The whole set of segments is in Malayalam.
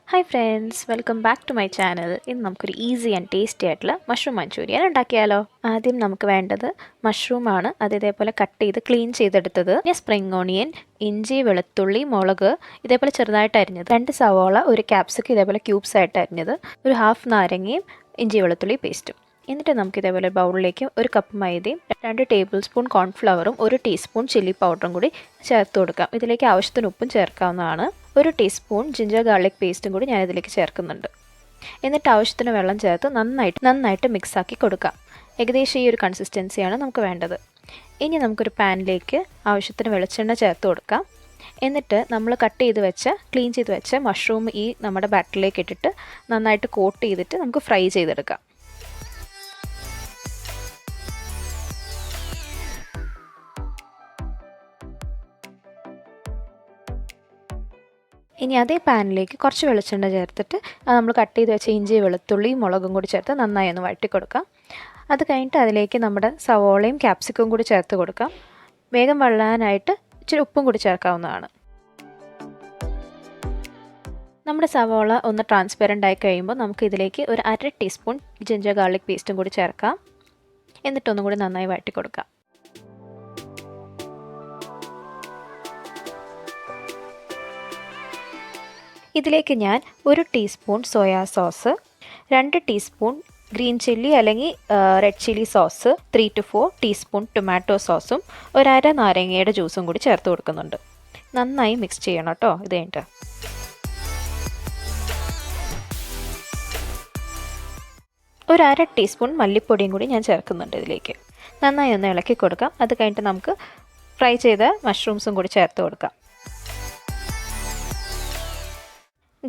Hi friends, welcome back to my channel. ഇന്ന് നമുക്കൊരു ഈസി ആൻഡ് ടേസ്റ്റി ആയിട്ടുള്ള മഷ്റൂം മഞ്ചൂരിയൻ ഉണ്ടാക്കിയാലോ. ആദ്യം നമുക്ക് വേണ്ടത് മഷ്റൂമാണ്. അത് ഇതേപോലെ കട്ട് ചെയ്ത് ക്ലീൻ ചെയ്തെടുത്തത്, പിന്നെ സ്പ്രിംഗ് ഓണിയൻ, ഇഞ്ചി, വെളുത്തുള്ളി, മുളക് ഇതേപോലെ ചെറുതായിട്ട് അരിഞ്ഞത്, 2 സവോള, ഒരു ക്യാപ്സിക്കം ഇതേപോലെ ക്യൂബ്സ് ആയിട്ട് അരിഞ്ഞത്, ഒരു ഹാഫ് നാരങ്ങയും ഇഞ്ചി വെളുത്തുള്ളി പേസ്റ്റും. എന്നിട്ട് നമുക്ക് ഇതേപോലെ ബൗളിലേക്ക് 1 കപ്പ് മൈദയും 2 ടേബിൾ സ്പൂൺ കോൺഫ്ലവറും 1 ടീസ്പൂൺ ചില്ലി പൗഡറും കൂടി ചേർത്ത് കൊടുക്കാം. ഇതിലേക്ക് ആവശ്യത്തിന് ഉപ്പും ചേർക്കാവുന്നതാണ്. 1 ടീസ്പൂൺ ജിഞ്ചർ ഗാർലിക് പേസ്റ്റും കൂടി ഞാൻ ഇതിലേക്ക് ചേർക്കുന്നുണ്ട്. എന്നിട്ട് ആവശ്യത്തിന് വെള്ളം ചേർത്ത് നന്നായിട്ട് മിക്സാക്കി കൊടുക്കാം. ഏകദേശം ഈ ഒരു കൺസിസ്റ്റൻസിയാണ് നമുക്ക് വേണ്ടത്. ഇനി നമുക്കൊരു പാനിലേക്ക് ആവശ്യത്തിന് വെളിച്ചെണ്ണ ചേർത്ത് കൊടുക്കാം. എന്നിട്ട് നമ്മൾ ക്ലീൻ ചെയ്ത് വെച്ച മഷ്റൂം ഈ നമ്മുടെ ബാറ്ററിലേക്ക് ഇട്ടിട്ട് നന്നായിട്ട് കോട്ട് ചെയ്തിട്ട് നമുക്ക് ഫ്രൈ ചെയ്തെടുക്കാം. ഇനി അതേ പാനിലേക്ക് കുറച്ച് വെളിച്ചെണ്ണ ചേർത്തിട്ട് നമ്മൾ കട്ട് ചെയ്ത് വെച്ച ഇഞ്ചി, വെളുത്തുള്ളി, മുളകും കൂടി ചേർത്ത് നന്നായി ഒന്ന് വഴറ്റി കൊടുക്കാം. അത് കഴിഞ്ഞിട്ട് അതിലേക്ക് നമ്മുടെ സവോളയും ക്യാപ്സിക്കവും കൂടി ചേർത്ത് കൊടുക്കാം. വേഗം വഴലാനായിട്ട് ഇച്ചിരി ഉപ്പും കൂടി ചേർക്കാവുന്നതാണ്. നമ്മുടെ സവോള ഒന്ന് ട്രാൻസ്പെറൻ്റ് ആയി കഴിയുമ്പോൾ നമുക്ക് ഇതിലേക്ക് ഒരു 1/2 ടീസ്പൂൺ ജിഞ്ചർ ഗാർലിക് പേസ്റ്റും കൂടി ചേർക്കാം. എന്നിട്ടൊന്നും കൂടി നന്നായി വഴറ്റി കൊടുക്കാം. ഇതിലേക്ക് ഞാൻ 1 teaspoon soya sauce, 2 teaspoon green chilli അല്ലെങ്കിൽ red chilli sauce, 3 to 4 teaspoon tomato സോസും 1/2 നാരങ്ങയുടെ ജ്യൂസും കൂടി ചേർത്ത് കൊടുക്കുന്നുണ്ട്. നന്നായി മിക്സ് ചെയ്യണം കേട്ടോ. ഇത് കഴിഞ്ഞിട്ട് ഒരു 1/2 ടീസ്പൂൺ മല്ലിപ്പൊടിയും കൂടി ഞാൻ ചേർക്കുന്നുണ്ട് ഇതിലേക്ക്. നന്നായി ഒന്ന് ഇളക്കി കൊടുക്കാം. അത് കഴിഞ്ഞിട്ട് നമുക്ക് ഫ്രൈ ചെയ്ത മഷ്റൂംസും കൂടി ചേർത്ത് കൊടുക്കാം.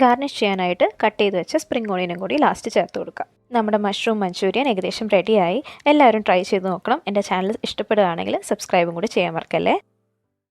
ഗാർണിഷ് ചെയ്യാനായിട്ട് കട്ട് ചെയ്ത് വെച്ച സ്പ്രിംഗ് ഓണിയനും കൂടി ലാസ്റ്റ് ചേർത്ത് കൊടുക്കാം. നമ്മുടെ മഷ്റൂം മഞ്ചൂരിയൻ ഏകദേശം റെഡിയായി. എല്ലാവരും ട്രൈ ചെയ്ത് നോക്കണം. എൻ്റെ ചാനൽ ഇഷ്ടപ്പെടുകയാണെങ്കിൽ സബ്സ്ക്രൈബും കൂടി ചെയ്യാൻ മറക്കല്ലേ.